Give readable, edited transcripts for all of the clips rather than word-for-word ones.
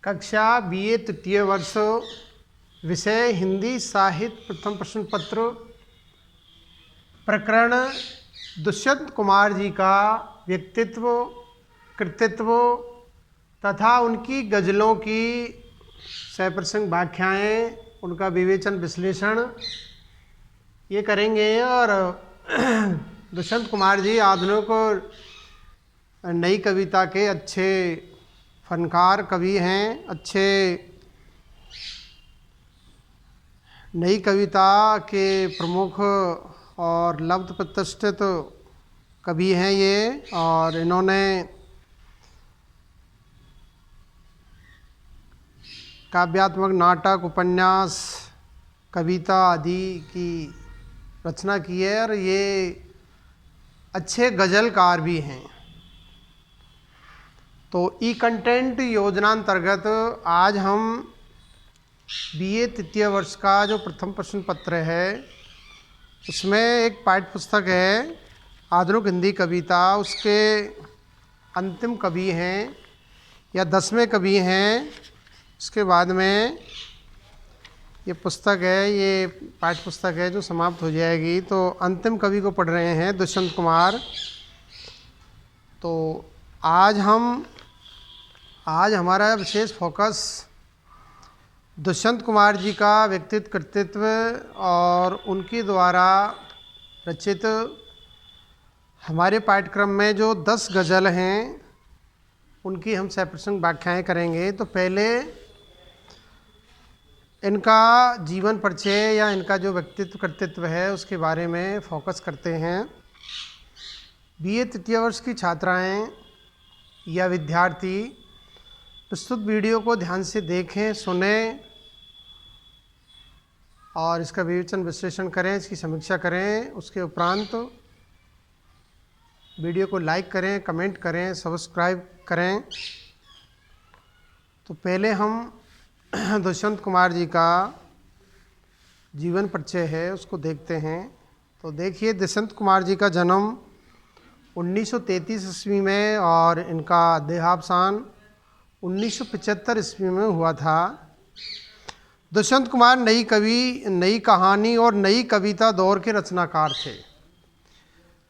कक्षा बीए तृतीय वर्ष, विषय हिंदी साहित्य, प्रथम प्रश्न पत्र, प्रकरण दुष्यंत कुमार जी का व्यक्तित्व, कृतित्व तथा उनकी गज़लों की सप्रसंग व्याख्याएँ, उनका विवेचन विश्लेषण ये करेंगे। और दुष्यंत कुमार जी आधुनिक और नई कविता के अच्छे फनकार कवि हैं, अच्छे नई कविता के प्रमुख और लब्ध प्रतिष्ठित कवि हैं ये। और इन्होंने काव्यात्मक नाटक, उपन्यास, कविता आदि की रचना की है और ये अच्छे गज़लकार भी हैं। तो ई कंटेंट योजनांतर्गत आज हम बीए तृतीय वर्ष का जो प्रथम प्रश्न पत्र है उसमें एक पाठ्य पुस्तक है आधुनिक हिंदी कविता, उसके अंतिम कवि हैं या 10वें कवि हैं। इसके बाद में ये पुस्तक है, ये पाठ्य पुस्तक है जो समाप्त हो जाएगी। तो अंतिम कवि को पढ़ रहे हैं दुष्यंत कुमार। तो आज हमारा विशेष फोकस दुष्यंत कुमार जी का व्यक्तित्व, कृतित्व और उनके द्वारा रचित हमारे पाठ्यक्रम में जो 10 गज़ल हैं उनकी हम सप्रसंग व्याख्याएँ करेंगे। तो पहले इनका जीवन परिचय या इनका जो व्यक्तित्व, कृतित्व है उसके बारे में फोकस करते हैं। बीए तृतीय वर्ष की छात्राएं या विद्यार्थी प्रस्तुत वीडियो को ध्यान से देखें, सुनें और इसका विवेचन विश्लेषण करें, इसकी समीक्षा करें। उसके उपरांत वीडियो को लाइक करें, कमेंट करें, सब्सक्राइब करें। तो पहले हम दुष्यंत कुमार जी का जीवन परिचय है उसको देखते हैं। तो देखिए, दुष्यंत कुमार जी का जन्म 1933 ईस्वी में और इनका देहावसान 1975 ईस्वी में हुआ था। दुष्यंत कुमार नई कवि, नई कहानी और नई कविता दौर के रचनाकार थे।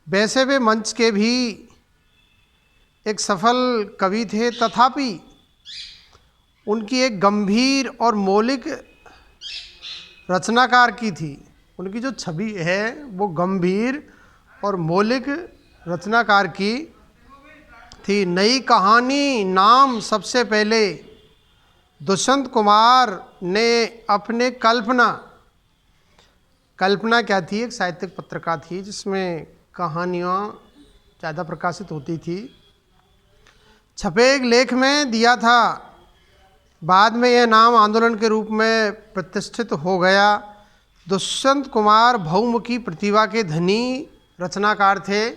वैसे वे मंच के भी एक सफल कवि थे, तथापि उनकी एक गंभीर और मौलिक रचनाकार की थी। उनकी जो छवि है वो गंभीर और मौलिक रचनाकार की थी। नई कहानी नाम सबसे पहले दुष्यंत कुमार ने अपने कल्पना क्या थी, एक साहित्यिक पत्रिका थी जिसमें कहानियाँ ज़्यादा प्रकाशित होती थी, छपे एक लेख में दिया था। बाद में यह नाम आंदोलन के रूप में प्रतिष्ठित हो गया। दुष्यंत कुमार बहुमुखी प्रतिभा के धनी रचनाकार थे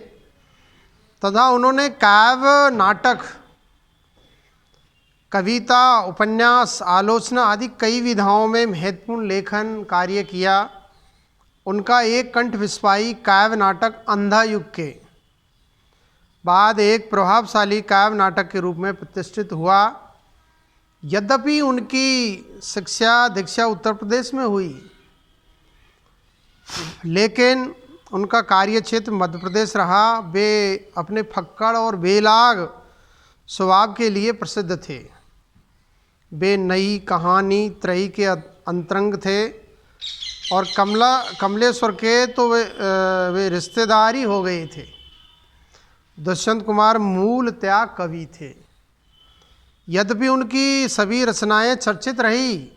तथा उन्होंने काव्य, नाटक, कविता, उपन्यास, आलोचना आदि कई विधाओं में महत्वपूर्ण लेखन कार्य किया। उनका एक कंठ विस्फाई काव्य नाटक अंधा युग के बाद एक प्रभावशाली काव्य नाटक के रूप में प्रतिष्ठित हुआ। यद्यपि उनकी शिक्षा दीक्षा उत्तर प्रदेश में हुई, लेकिन उनका कार्य क्षेत्र मध्य प्रदेश रहा। वे अपने फक्कड़ और बेलाग स्वभाव के लिए प्रसिद्ध थे। वे नई कहानी त्रयी के अंतरंग थे और कमलेश्वर के तो वे रिश्तेदार ही हो गए थे। दुष्यंत कुमार मूलतः कवि थे। यद्यपि उनकी सभी रचनाएं चर्चित रही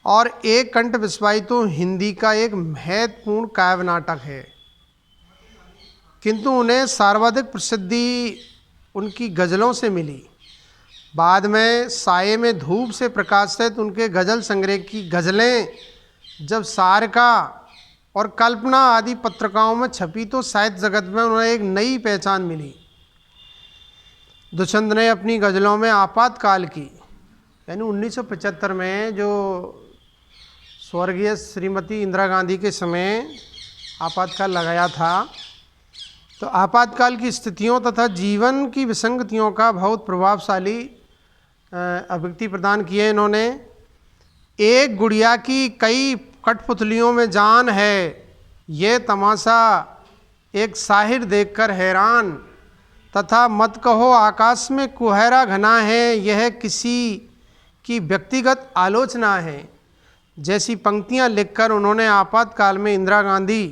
और एक कंठ विस्फाई तो हिंदी का एक महत्वपूर्ण काव्य नाटक है, किंतु उन्हें सर्वाधिक प्रसिद्धि उनकी गज़लों से मिली। बाद में साये में धूप से प्रकाशित उनके गज़ल संग्रह की गज़लें जब सारिका और कल्पना आदि पत्रिकाओं में छपी तो साहित्य जगत में उन्हें एक नई पहचान मिली। दुष्यंत ने अपनी गज़लों में आपातकाल की, यानी 1975 में जो स्वर्गीय श्रीमती इंदिरा गांधी के समय आपातकाल लगाया था, तो आपातकाल की स्थितियों तथा जीवन की विसंगतियों का बहुत प्रभावशाली अभिव्यक्ति प्रदान की है इन्होंने। एक गुड़िया की कई कठपुतलियों में जान है, ये तमाशा एक साहिर देखकर हैरान, तथा मत कहो आकाश में कुहरा घना है, यह किसी की व्यक्तिगत आलोचना है। जैसी पंक्तियां लिखकर उन्होंने आपातकाल में इंदिरा गांधी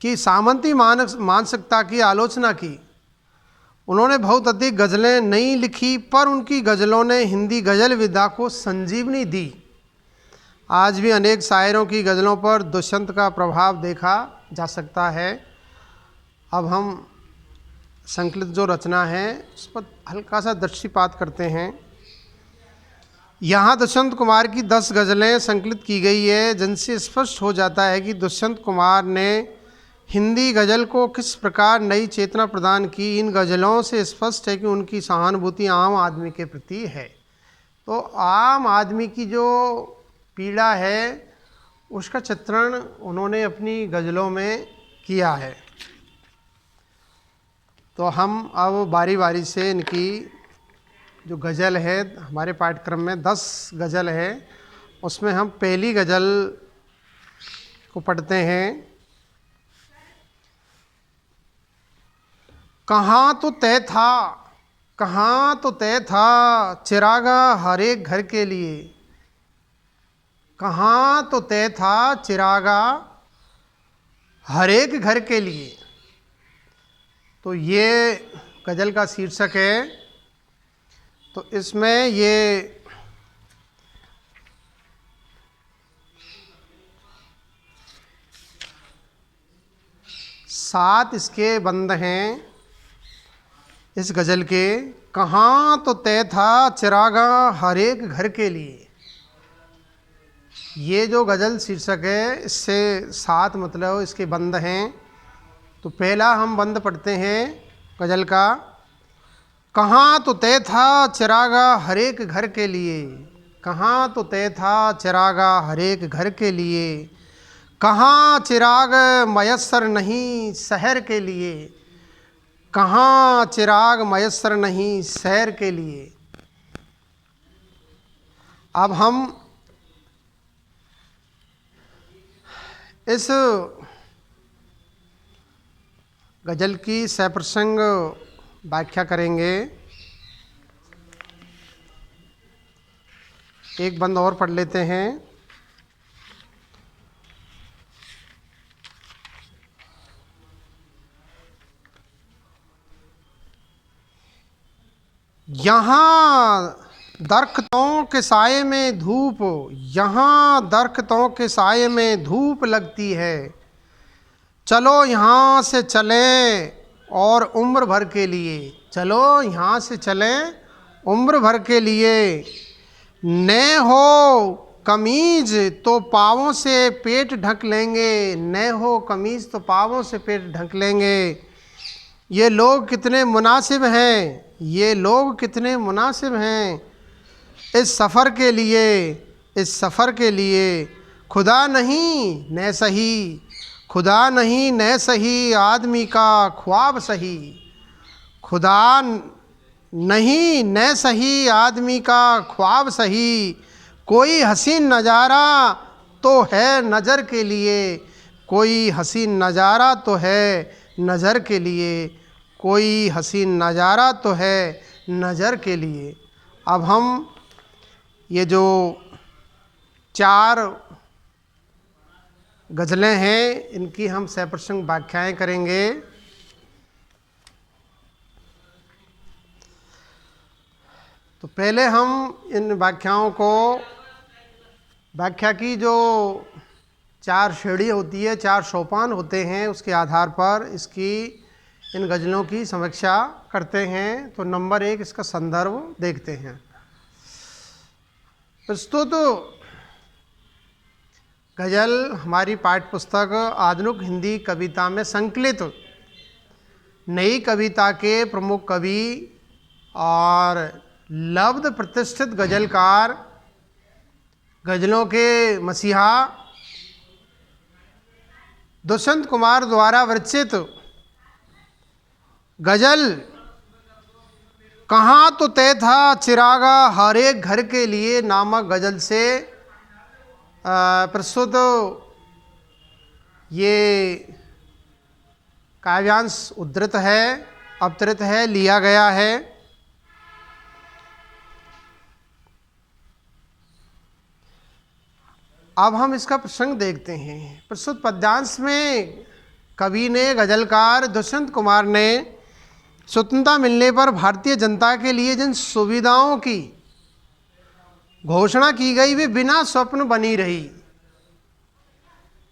की सामंती मानसिकता की आलोचना की। उन्होंने बहुत अधिक गज़लें नहीं लिखी, पर उनकी गज़लों ने हिंदी गज़ल विधा को संजीवनी दी। आज भी अनेक शायरों की गज़लों पर दुष्यंत का प्रभाव देखा जा सकता है। अब हम संकलित जो रचना है उस पर हल्का सा दृष्टिपात करते हैं। यहाँ दुष्यंत कुमार की 10 गज़लें संकलित की गई है, जिनसे स्पष्ट हो जाता है कि दुष्यंत कुमार ने हिंदी गज़ल को किस प्रकार नई चेतना प्रदान की। इन गज़लों से स्पष्ट है कि उनकी सहानुभूति आम आदमी के प्रति है। तो आम आदमी की जो पीड़ा है उसका चित्रण उन्होंने अपनी गज़लों में किया है। तो हम अब बारी बारी से इनकी जो गज़ल है, हमारे पाठ्यक्रम में 10 गज़ल है, उसमें हम पहली गज़ल को पढ़ते हैं। कहाँ तो तय था, कहाँ तो तय था चिरागा हर एक घर के लिए। कहाँ तो तय था चिरागा हर एक घर के लिए। तो ये गज़ल का शीर्षक है। तो इसमें ये सात इसके बंद हैं इस गज़ल के। कहाँ तो तय था चिरागा हर एक घर के लिए। ये जो गज़ल शीर्षक है इससे 7 मतलब इसके बंद हैं। तो पहला हम बंद पढ़ते हैं गज़ल का। कहाँ तो तय था चिरागा हर एक घर के लिए। कहाँ तो तय था चिरागा हर एक घर के लिए। कहाँ चिराग मयस्सर नहीं शहर के लिए। कहाँ चिराग मयस्सर नहीं शहर के लिए। अब हम इस गज़ल की सप्रसंग व्याख्या करेंगे। एक बंद और पढ़ लेते हैं। यहाँ दरख्तों के साये में धूप, यहाँ दरख्तों के साये में धूप लगती है। चलो यहाँ से चलें और उम्र भर के लिए। चलो यहाँ से चलें उम्र भर के लिए। न हो कमीज तो पाँवों से पेट ढक लेंगे। न हो कमीज तो पाँवों से पेट ढक लेंगे। ये लोग कितने मुनासिब हैं, ये लोग कितने मुनासिब हैं इस सफ़र के लिए, इस सफ़र के लिए। खुदा नहीं न सही, खुदा नहीं न सही आदमी का ख्वाब सही। खुदा नहीं न सही आदमी का ख्वाब सही। कोई हसीन नज़ारा तो है नज़र के लिए। कोई हसीन नज़ारा तो है नज़र के लिए। कोई हसीन नज़ारा तो है नज़र के लिए। अब हम ये जो 4 गज़लें हैं इनकी हम सप्रसंग व्याख्याएं करेंगे। तो पहले हम इन व्याख्याओं को, व्याख्या की जो 4 श्रेणी होती है, 4 सोपान होते हैं, उसके आधार पर इसकी इन गज़लों की समीक्षा करते हैं। तो नंबर 1 इसका संदर्भ देखते हैं। प्रस्तुत गज़ल हमारी पाठ्यपुस्तक आधुनिक हिंदी कविता में संकलित नई कविता के प्रमुख कवि और लब्ध प्रतिष्ठित गज़लकार, गज़लों के मसीहा दुष्यंत कुमार द्वारा विरचित गज़ल कहाँ तो तय था चिरागा हर एक घर के लिए नामक गजल से प्रस्तुत ये काव्यांश उद्धृत है, अवतरित है, लिया गया है। अब हम इसका प्रसंग देखते हैं। प्रस्तुत पद्यांश में कवि ने, गजलकार दुष्यंत कुमार ने स्वतंत्रता मिलने पर भारतीय जनता के लिए जिन सुविधाओं की घोषणा की गई वे बिना स्वप्न बनी रही।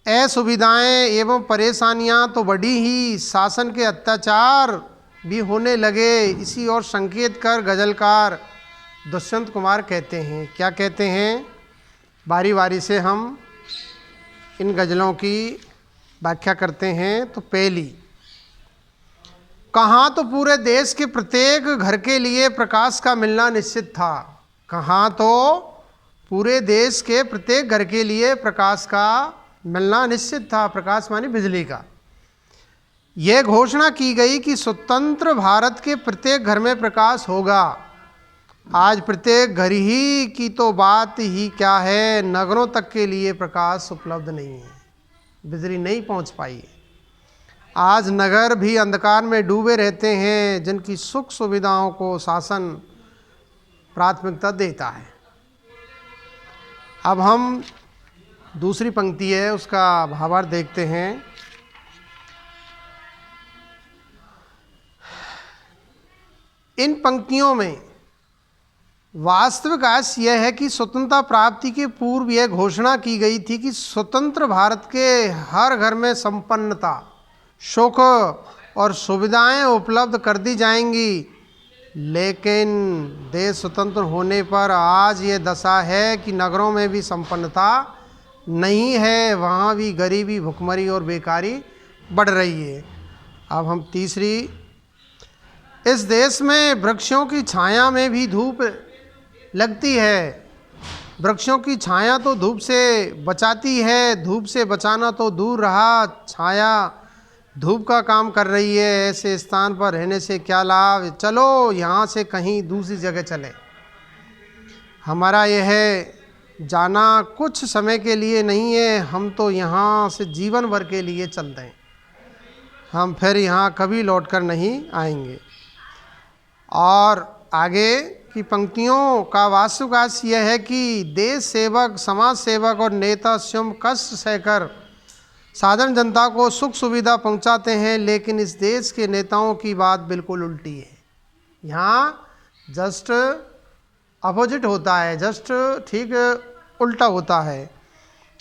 असुविधाएं एवं परेशानियां तो बढ़ी ही, शासन के अत्याचार भी होने लगे। इसी ओर संकेत कर गजलकार दुष्यंत कुमार कहते हैं। क्या कहते हैं? बारी बारी से हम इन गज़लों की व्याख्या करते हैं। तो पहली, कहाँ तो पूरे देश के प्रत्येक घर के लिए प्रकाश का मिलना निश्चित था। कहाँ तो पूरे देश के प्रत्येक घर के लिए प्रकाश का मिलना निश्चित था। प्रकाश मानी बिजली का। यह घोषणा की गई कि स्वतंत्र भारत के प्रत्येक घर में प्रकाश होगा। आज प्रत्येक घर ही की तो बात ही क्या है, नगरों तक के लिए प्रकाश उपलब्ध नहीं है, बिजली नहीं पहुंच पाई है। आज नगर भी अंधकार में डूबे रहते हैं, जिनकी सुख सुविधाओं को शासन प्राथमिकता देता है। अब हम दूसरी पंक्ति है उसका भावार्थ देखते हैं। इन पंक्तियों में वास्तविक आशय यह है कि स्वतंत्रता प्राप्ति के पूर्व यह घोषणा की गई थी कि स्वतंत्र भारत के हर घर में संपन्नता, सुख और सुविधाएं उपलब्ध कर दी जाएंगी। लेकिन देश स्वतंत्र होने पर आज ये दशा है कि नगरों में भी संपन्नता नहीं है, वहाँ भी गरीबी, भुखमरी और बेकारी बढ़ रही है। अब हम तीसरी, इस देश में वृक्षों की छाया में भी धूप लगती है। वृक्षों की छाया तो धूप से बचाती है, धूप से बचाना तो दूर रहा, छाया धूप का काम कर रही है। ऐसे स्थान पर रहने से क्या लाभ, चलो यहाँ से कहीं दूसरी जगह चले। हमारा यह जाना कुछ समय के लिए नहीं है, हम तो यहाँ से जीवन भर के लिए चलते हैं, हम फिर यहाँ कभी लौट कर नहीं आएंगे। और आगे की पंक्तियों का वास्तविक आशय यह है कि देश सेवक, समाज सेवक और नेता स्वयं कष्ट सहकर साधारण जनता को सुख सुविधा पहुंचाते हैं, लेकिन इस देश के नेताओं की बात बिल्कुल उल्टी है। यहाँ जस्ट अपोजिट होता है, जस्ट ठीक उल्टा होता है।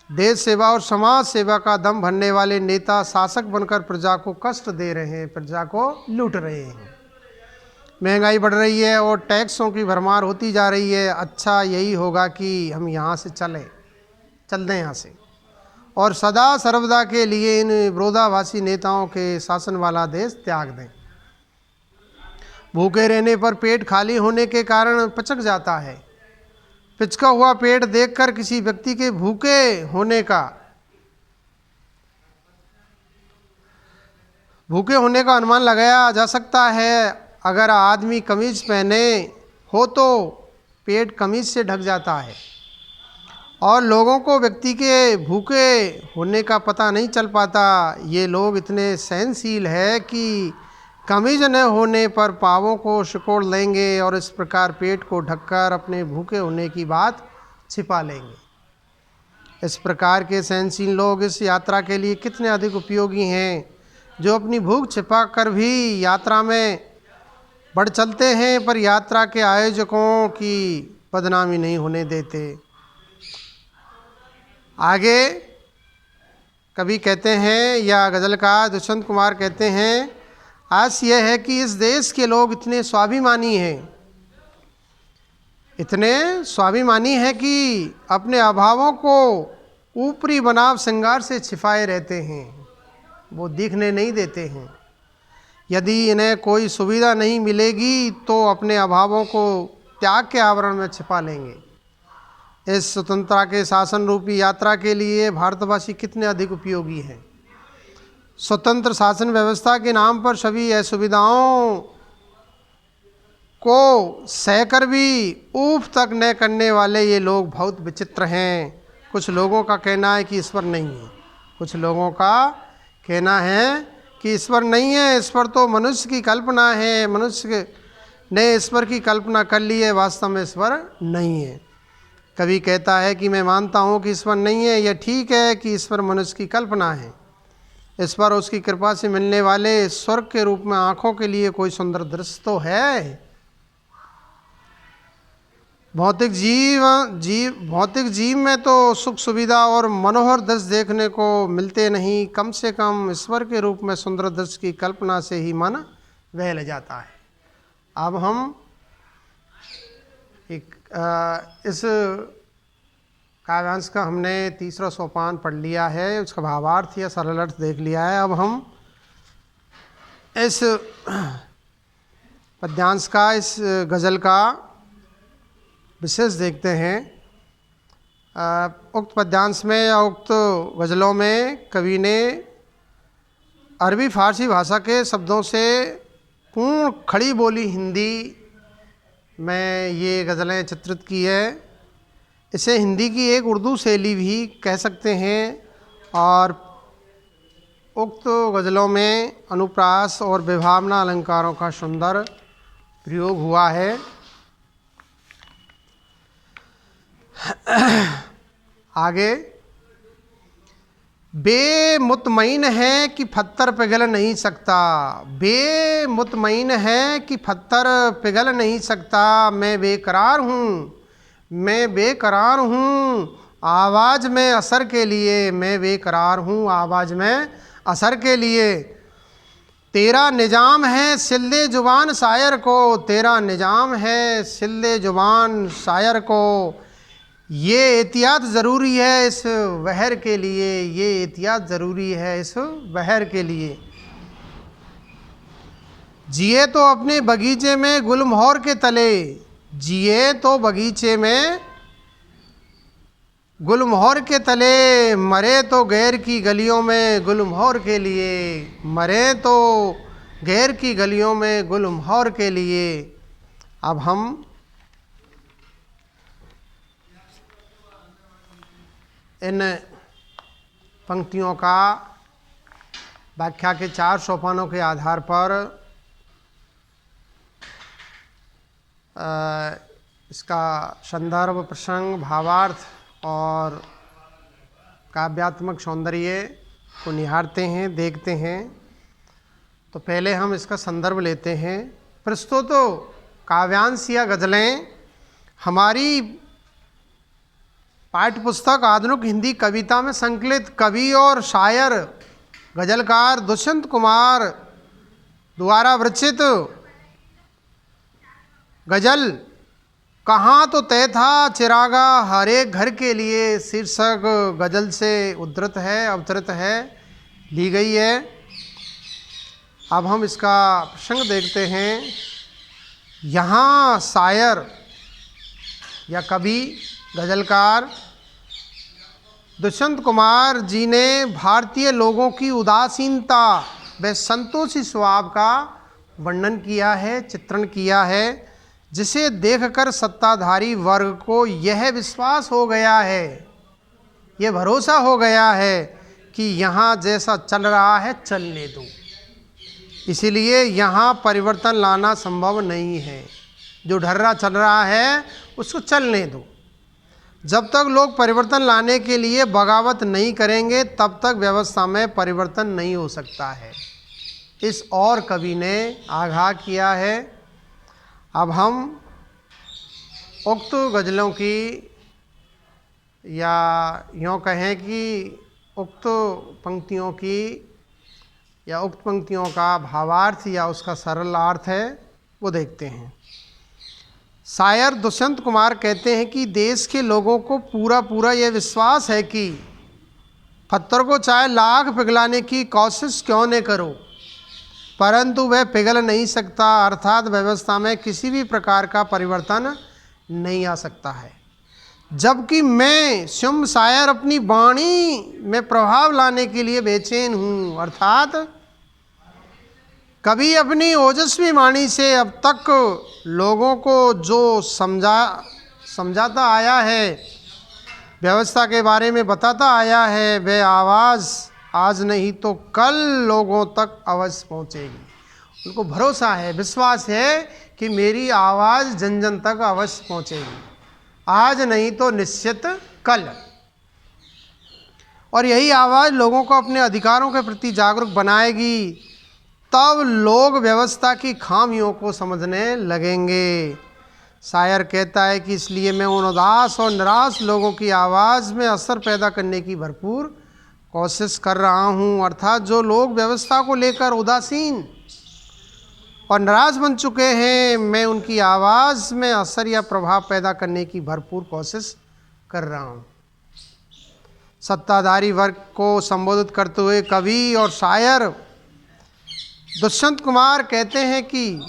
देश सेवा और समाज सेवा का दम भरने वाले नेता शासक बनकर प्रजा को कष्ट दे रहे हैं, प्रजा को लूट रहे हैं। महंगाई बढ़ रही है और टैक्सों की भरमार होती जा रही है। अच्छा यही होगा कि हम यहाँ से चल दें यहाँ से और सदा सर्वदा के लिए इन विरोधाभासी नेताओं के शासन वाला देश त्याग दें। भूखे रहने पर पेट खाली होने के कारण पचक जाता है। पिचका हुआ पेट देखकर किसी व्यक्ति के भूखे होने का अनुमान लगाया जा सकता है। अगर आदमी कमीज पहने हो तो पेट कमीज से ढक जाता है और लोगों को व्यक्ति के भूखे होने का पता नहीं चल पाता। ये लोग इतने सहनशील है कि कमीज न होने पर पाँवों को सिकोड़ लेंगे और इस प्रकार पेट को ढककर अपने भूखे होने की बात छिपा लेंगे। इस प्रकार के सहनशील लोग इस यात्रा के लिए कितने अधिक उपयोगी हैं, जो अपनी भूख छिपा कर भी यात्रा में बढ़ चलते हैं, पर यात्रा के आयोजकों की बदनामी नहीं होने देते। आगे कवि कहते हैं या गज़लकार दुष्यंत कुमार कहते हैं, आज यह है कि इस देश के लोग इतने स्वाभिमानी हैं, इतने स्वाभिमानी हैं कि अपने अभावों को ऊपरी बनाव श्रृंगार से छिपाए रहते हैं, वो दिखने नहीं देते हैं। यदि इन्हें कोई सुविधा नहीं मिलेगी तो अपने अभावों को त्याग के आवरण में छिपा लेंगे। इस स्वतंत्रता के शासन रूपी यात्रा के लिए भारतवासी कितने अधिक उपयोगी हैं। स्वतंत्र शासन व्यवस्था के नाम पर सभी असुविधाओं को सहकर भी ऊफ तक न करने वाले ये लोग बहुत विचित्र हैं। कुछ लोगों का कहना है कि ईश्वर नहीं है, कुछ लोगों का कहना है कि ईश्वर नहीं है, ईश्वर तो मनुष्य की कल्पना है, मनुष्य ने ईश्वर की कल्पना कर ली है, वास्तव में ईश्वर नहीं है। कभी कहता है कि मैं मानता हूँ कि ईश्वर नहीं है, यह ठीक है कि ईश्वर मनुष्य की कल्पना है। ईश्वर और उसकी कृपा से मिलने वाले स्वर्ग के रूप में आँखों के लिए कोई सुंदर दृश्य तो है। भौतिक जीव में तो सुख सुविधा और मनोहर दृश्य देखने को मिलते नहीं। कम से कम ईश्वर के रूप में सुंदर दृश्य की कल्पना से ही मन बहल जाता है। अब हम इस काव्यांश का हमने तीसरा सोपान पढ़ लिया है, उसका भावार्थ या सरल अर्थ देख लिया है। अब हम इस पद्यांश का, इस गज़ल का विशेष देखते हैं। उक्त पद्यांश में या उक्त गज़लों में कवि ने अरबी फारसी भाषा के शब्दों से पूर्ण खड़ी बोली हिंदी में ये गज़लें चित्रित की है। इसे हिंदी की एक उर्दू शैली भी कह सकते हैं। और उक्त गज़लों में अनुप्रास और विभावना अलंकारों का सुंदर प्रयोग हुआ है। आगे, बेमुतमईन है कि पत्थर पिघल नहीं सकता, बेमुतमईन है कि पत्थर पिघल नहीं सकता, मैं बेकरार हूँ, मैं बेकरार हूँ आवाज़ में असर के लिए, मैं बेकरार हूँ आवाज़ में असर के लिए। तेरा निजाम है सिल्दे जुबान शायर को, तेरा निजाम है सिल्दे जुबान शायर को, ये एहतियात ज़रूरी है इस बहर के लिए, ये एहतियात ज़रूरी है इस बहर के लिए। जिए तो अपने बगीचे में गुलमोहर के तले, जिए तो बगीचे में गुलमोहर के तले, मरे तो गैर की गलियों में गुलमोहर के लिए, मरे तो गैर की गलियों में गुलमोहर के लिए। अब हम इन पंक्तियों का व्याख्या के 4 सोपानों के आधार पर इसका संदर्भ, प्रसंग, भावार्थ और काव्यात्मक सौंदर्य को निहारते हैं, देखते हैं। तो पहले हम इसका संदर्भ लेते हैं। प्रस्तुत काव्यांश या गज़लें हमारी पाठ्यपुस्तक आधुनिक हिंदी कविता में संकलित कवि और शायर गज़लकार दुष्यंत कुमार द्वारा विरचित गज़ल कहाँ तो तय था चिरागा हर एक घर के लिए शीर्षक गज़ल से उद्धृत है, अवतरित है, ली गई है। अब हम इसका प्रसंग देखते हैं। यहाँ शायर या कवि गज़लकार दुष्यंत कुमार जी ने भारतीय लोगों की उदासीनता व संतोषी स्वभाव का वर्णन किया है, चित्रण किया है, जिसे देखकर सत्ताधारी वर्ग को यह विश्वास हो गया है, यह भरोसा हो गया है कि यहाँ जैसा चल रहा है चलने दो, इसीलिए यहाँ परिवर्तन लाना संभव नहीं है। जो ढर्रा चल रहा है उसको चलने दो। जब तक लोग परिवर्तन लाने के लिए बगावत नहीं करेंगे तब तक व्यवस्था में परिवर्तन नहीं हो सकता है। इस और कवि ने आगाह किया है। अब हम उक्त गज़लों की या यूँ कहें कि उक्त पंक्तियों की या उक्त पंक्तियों का भावार्थ या उसका सरल अर्थ है वो देखते हैं। शायर दुष्यंत कुमार कहते हैं कि देश के लोगों को पूरा यह विश्वास है कि पत्थर को चाहे लाख पिघलाने की कोशिश क्यों न करो, परंतु वह पिघल नहीं सकता, अर्थात व्यवस्था में किसी भी प्रकार का परिवर्तन नहीं आ सकता है। जबकि मैं स्वयं शायर अपनी वाणी में प्रभाव लाने के लिए बेचैन हूँ, अर्थात कभी अपनी ओजस्वी वाणी से अब तक लोगों को जो समझाता आया है, व्यवस्था के बारे में बताता आया है, वह आवाज़ आज नहीं तो कल लोगों तक अवश्य पहुंचेगी। उनको भरोसा है, विश्वास है कि मेरी आवाज़ जन जन तक अवश्य पहुंचेगी, आज नहीं तो निश्चित कल। और यही आवाज़ लोगों को अपने अधिकारों के प्रति जागरूक बनाएगी, तब लोग व्यवस्था की खामियों को समझने लगेंगे। शायर कहता है कि इसलिए मैं उन उदास और निराश लोगों की आवाज़ में असर पैदा करने की भरपूर कोशिश कर रहा हूँ। अर्थात जो लोग व्यवस्था को लेकर उदासीन और नाराज बन चुके हैं, मैं उनकी आवाज़ में असर या प्रभाव पैदा करने की भरपूर कोशिश कर रहा हूँ। सत्ताधारी वर्ग को संबोधित करते हुए कवि और शायर दुष्यंत कुमार कहते हैं कि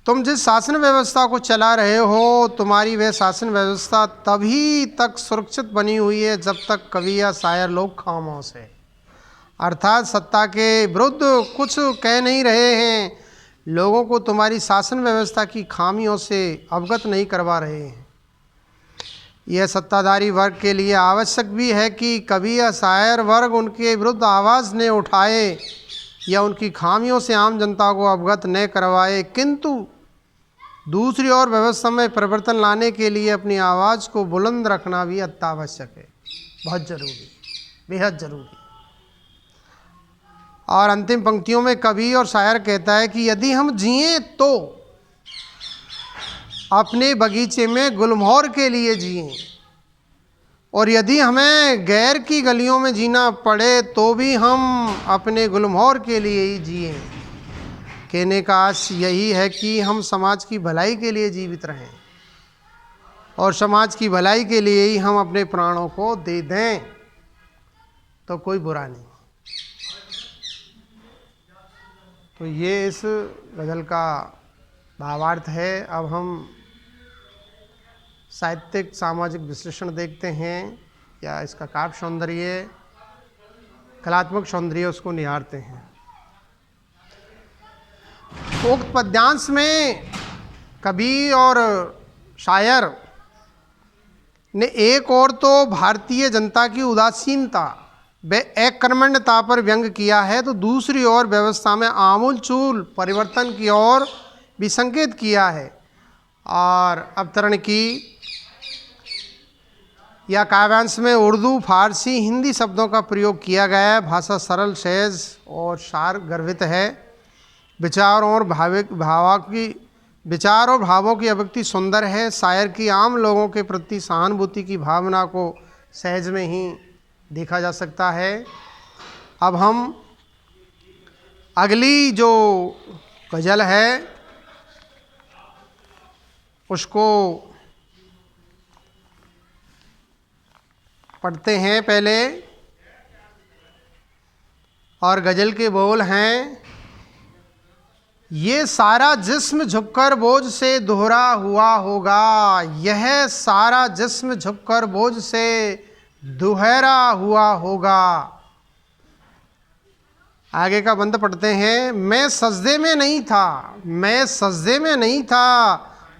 तुम जिस शासन व्यवस्था को चला रहे हो, तुम्हारी वह शासन व्यवस्था तभी तक सुरक्षित बनी हुई है जब तक कवि या शायर लोग खामोश है। अर्थात सत्ता के विरुद्ध कुछ कह नहीं रहे हैं, लोगों को तुम्हारी शासन व्यवस्था की खामियों से अवगत नहीं करवा रहे हैं। यह सत्ताधारी वर्ग के लिए आवश्यक भी है कि कवि या शायर वर्ग उनके विरुद्ध आवाज़ न उठाए या उनकी खामियों से आम जनता को अवगत न करवाए, किंतु दूसरी ओर व्यवस्था में परिवर्तन लाने के लिए अपनी आवाज़ को बुलंद रखना भी अत्यावश्यक है, बहुत ज़रूरी, बेहद ज़रूरी। और अंतिम पंक्तियों में कवि और शायर कहता है कि यदि हम जिएं तो अपने बगीचे में गुलमोहर के लिए जिएं, और यदि हमें गैर की गलियों में जीना पड़े तो भी हम अपने गुलमोहर के लिए ही जिएं। कहने का आशय यही है कि हम समाज की भलाई के लिए जीवित रहें और समाज की भलाई के लिए ही हम अपने प्राणों को दे दें, तो कोई बुरा नहीं। तो ये इस गज़ल का भावार्थ है। अब हम साहित्यिक सामाजिक विश्लेषण देखते हैं, या इसका काव्य सौंदर्य, कलात्मक सौंदर्य, उसको निहारते हैं। उक्त पद्यांश में कवि और शायर ने एक और तो भारतीय जनता की उदासीनता व अकर्मण्यता पर व्यंग किया है, तो दूसरी ओर व्यवस्था में आमूलचूल परिवर्तन की ओर भी संकेत किया है। और अवतरण की या काव्यांश में उर्दू, फारसी, हिंदी शब्दों का प्रयोग किया गया है। भाषा सरल, सहज और सार गर्भित है। विचार और भावों की अभिव्यक्ति सुंदर है। शायर की आम लोगों के प्रति सहानुभूति की भावना को सहज में ही देखा जा सकता है। अब हम अगली जो गज़ल है उसको पढ़ते हैं पहले, और गज़ल के बोल हैं, ये सारा जिस्म झुककर बोझ से दोहरा हुआ होगा, यह सारा जिस्म झुककर बोझ से दोहरा हुआ होगा। आगे का बंद पढ़ते हैं, मैं सजदे में नहीं था, मैं सजदे में नहीं था,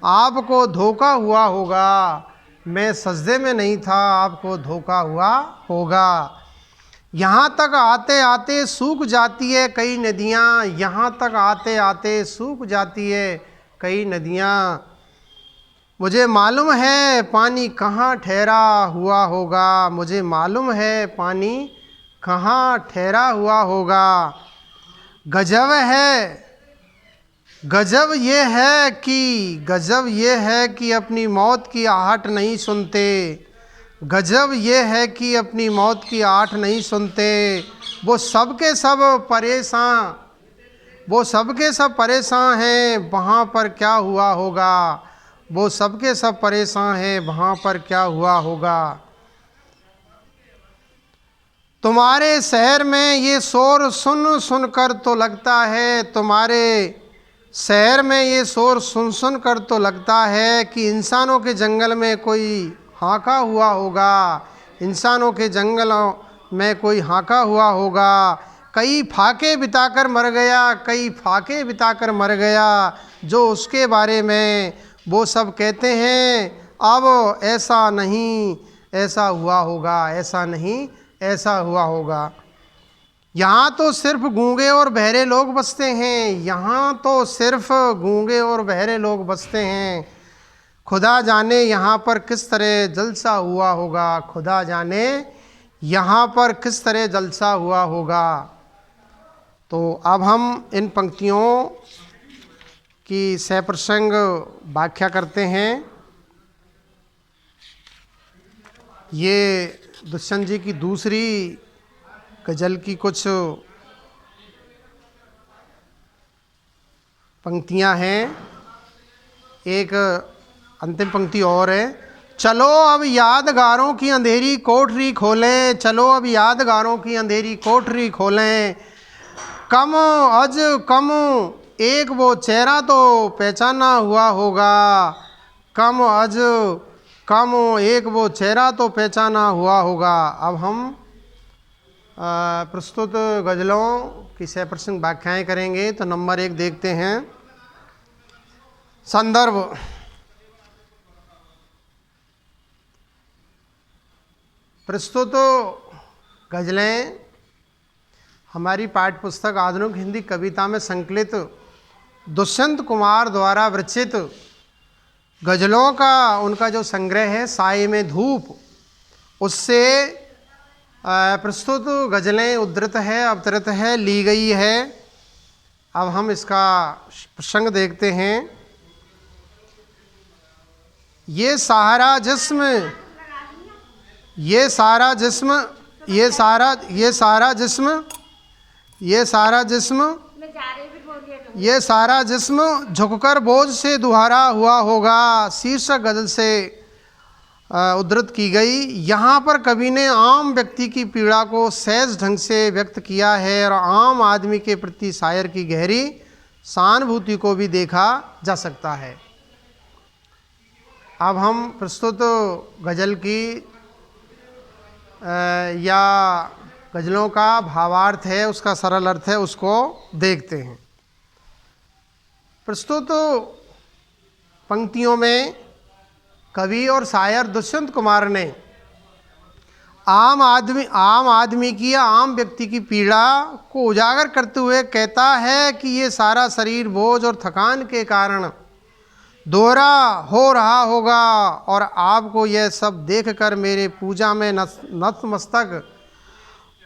आपको धोखा हुआ होगा, मैं सजदे में नहीं था, आपको धोखा हुआ होगा। यहाँ तक आते आते सूख जाती है कई नदियाँ, यहाँ तक आते आते सूख जाती है कई नदियाँ, मुझे मालूम है पानी कहाँ ठहरा हुआ होगा, मुझे मालूम है पानी कहाँ ठहरा हुआ होगा। गजब है, गजब ये है कि अपनी मौत की आहट नहीं सुनते, गजब ये है कि अपनी मौत की आहट नहीं सुनते। वो सब के सब परेशान हैं, वहाँ पर क्या हुआ होगा, वो सब के सब परेशान हैं, वहाँ पर क्या हुआ होगा। तुम्हारे शहर में ये शोर सुन सुन कर तो लगता है, तुम्हारे शहर में ये शोर सुन सुन कर तो लगता है कि इंसानों के जंगल में कोई हाँका हुआ होगा, इंसानों के जंगलों में कोई हाँका हुआ होगा। कई फाके बिताकर मर गया, कई फाके बिताकर मर गया, जो उसके बारे में वो सब कहते हैं अब ऐसा नहीं ऐसा हुआ होगा, ऐसा नहीं ऐसा हुआ होगा। यहाँ तो सिर्फ गूंगे और बहरे लोग बसते हैं, यहाँ तो सिर्फ गूंगे और बहरे लोग बसते हैं। खुदा जाने यहाँ पर किस तरह जलसा हुआ होगा, खुदा जाने यहाँ पर किस तरह जलसा हुआ होगा। तो अब हम इन पंक्तियों की सप्रसंग व्याख्या करते हैं। ये दुष्यंत जी की दूसरी गज़ल की कुछ पंक्तियां हैं। एक अंतिम पंक्ति और है, चलो अब यादगारों की अंधेरी कोठरी खोलें, चलो अब यादगारों की अंधेरी कोठरी खोलें। कम अज कम एक वो चेहरा तो पहचाना हुआ होगा, कम अज कम एक वो चेहरा तो पहचाना हुआ होगा। अब हम प्रस्तुत गज़लों की सप्रसंग व्याख्याएँ करेंगे। तो नंबर 1 देखते हैं। संदर्भ, प्रस्तुत गज़लें हमारी पाठ्य पुस्तक आधुनिक हिंदी कविता में संकलित दुष्यंत कुमार द्वारा विरचित गज़लों का उनका जो संग्रह है साये में धूप, उससे प्रस्तुत गज़लें उद्धृत है, अवतरित है, ली गई है। अब हम इसका प्रसंग देखते हैं। ये सारा जिस्म, ये सारा जिस्म, ये सारा जिस्म, ये सारा जिस्म, ये सारा जिस्म झुककर बोझ से दुहारा हुआ होगा, शीर्षक गज़ल से उद्धृत की गई। यहाँ पर कवि ने आम व्यक्ति की पीड़ा को सहज ढंग से व्यक्त किया है और आम आदमी के प्रति शायर की गहरी सहानुभूति को भी देखा जा सकता है। अब हम प्रस्तुत गज़ल की या गज़लों का भावार्थ है, उसका सरल अर्थ है, उसको देखते हैं। प्रस्तुत पंक्तियों में कवि और शायर दुष्यंत कुमार ने आम आदमी की या आम व्यक्ति की पीड़ा को उजागर करते हुए कहता है कि ये सारा शरीर बोझ और थकान के कारण दोहरा हो रहा होगा और आपको यह सब देखकर मेरे पूजा में नतमस्तक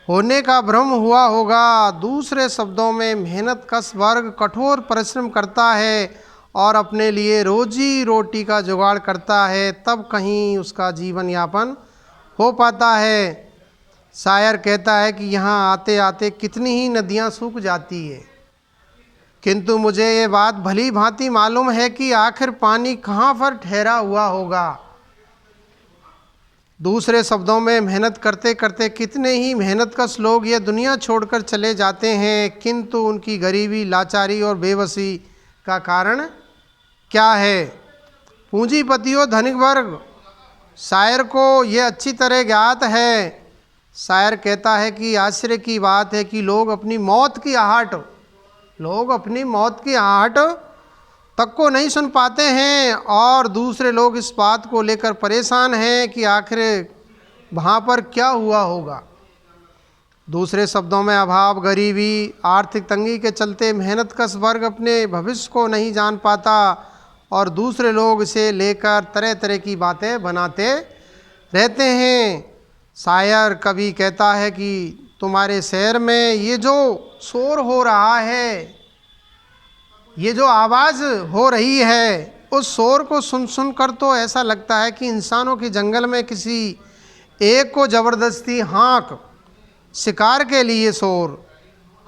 होने का भ्रम हुआ होगा। दूसरे शब्दों में मेहनत कश वर्ग कठोर परिश्रम करता है और अपने लिए रोजी रोटी का जुगाड़ करता है, तब कहीं उसका जीवन यापन हो पाता है। शायर कहता है कि यहाँ आते आते कितनी ही नदियाँ सूख जाती है, किंतु मुझे ये बात भली भांति मालूम है कि आखिर पानी कहाँ पर ठहरा हुआ होगा। दूसरे शब्दों में मेहनत करते करते कितने ही मेहनतकश लोग ये दुनिया छोड़कर चले जाते हैं, किंतु उनकी गरीबी, लाचारी और बेबसी का कारण क्या है। पूंजीपति और धनिक वर्ग, शायर को ये अच्छी तरह ज्ञात है। शायर कहता है कि आश्चर्य की बात है कि लोग अपनी मौत की आहट तक को नहीं सुन पाते हैं और दूसरे लोग इस बात को लेकर परेशान हैं कि आखिर वहाँ पर क्या हुआ होगा। दूसरे शब्दों में अभाव, गरीबी, आर्थिक तंगी के चलते मेहनतकश वर्ग अपने भविष्य को नहीं जान पाता और दूसरे लोग इसे लेकर तरह तरह की बातें बनाते रहते हैं। शायर कवि कहता है कि तुम्हारे शहर में ये जो शोर हो रहा है, ये जो आवाज़ हो रही है, उस शोर को सुन सुन कर तो ऐसा लगता है कि इंसानों के जंगल में किसी एक को ज़बरदस्ती शिकार के लिए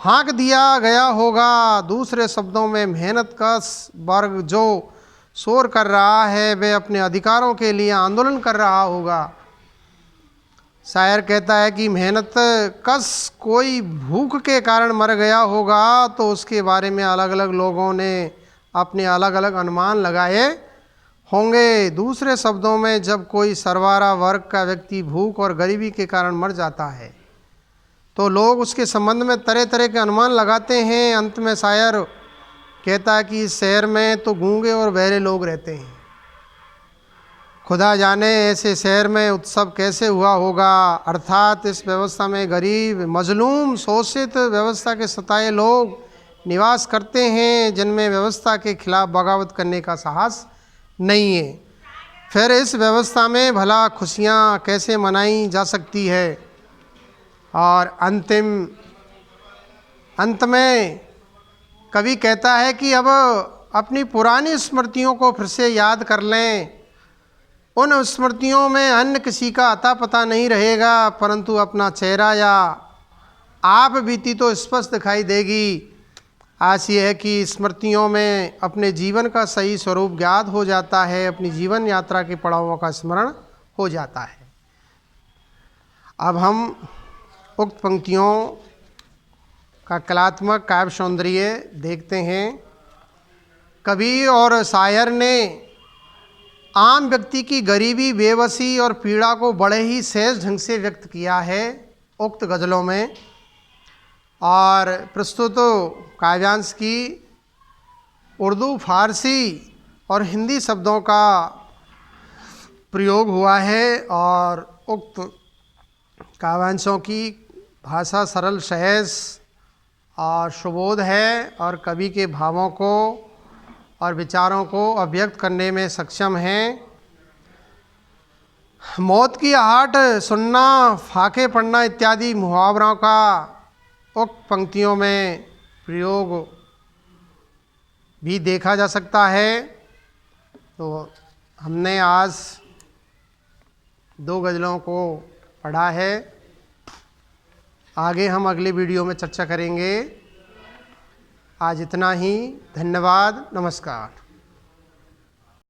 हाँक दिया गया होगा। दूसरे शब्दों में मेहनतकश वर्ग जो शोर कर रहा है वे अपने अधिकारों के लिए आंदोलन कर रहा होगा। शायर कहता है कि मेहनत कश कोई भूख के कारण मर गया होगा तो उसके बारे में अलग अलग लोगों ने अपने अलग अलग अनुमान लगाए होंगे। दूसरे शब्दों में जब कोई सरवारा वर्ग का व्यक्ति भूख और गरीबी के कारण मर जाता है तो लोग उसके संबंध में तरह तरह के अनुमान लगाते हैं। अंत में शायर कहता है कि इस शहर में तो गूंगे और बहरे लोग रहते हैं। खुदा जाने ऐसे शहर में उत्सव कैसे हुआ होगा। अर्थात इस व्यवस्था में गरीब, मजलूम, शोषित, व्यवस्था के सताए लोग निवास करते हैं, जिनमें व्यवस्था के खिलाफ बगावत करने का साहस नहीं है। फिर इस व्यवस्था में भला खुशियाँ कैसे मनाई जा सकती है। और अंत में कवि कहता है कि अब अपनी पुरानी स्मृतियों को फिर से याद कर लें। उन स्मृतियों में अन्य किसी का अता पता नहीं रहेगा, परंतु अपना चेहरा या आप बीती तो स्पष्ट दिखाई देगी। आश ये है कि स्मृतियों में अपने जीवन का सही स्वरूप ज्ञात हो जाता है, अपनी जीवन यात्रा के पड़ावों का स्मरण हो जाता है। अब हम उक्त पंक्तियों का कलात्मक काव्य सौंदर्य देखते हैं। कवि और शायर ने आम व्यक्ति की गरीबी, बेबसी और पीड़ा को बड़े ही सहज ढंग से व्यक्त किया है उक्त गज़लों में। और प्रस्तुत काव्यांश की उर्दू, फारसी और हिंदी शब्दों का प्रयोग हुआ है। और उक्त काव्यांशों की भाषा सरल, सहज और सुबोध है और कवि के भावों को और विचारों को अभिव्यक्त करने में सक्षम हैं। मौत की आहट सुनना, फाके पड़ना इत्यादि मुहावरों का उक्त पंक्तियों में प्रयोग भी देखा जा सकता है। तो हमने आज 2 गज़लों को पढ़ा है। आगे हम अगले वीडियो में चर्चा करेंगे। आज इतना ही। धन्यवाद। नमस्कार।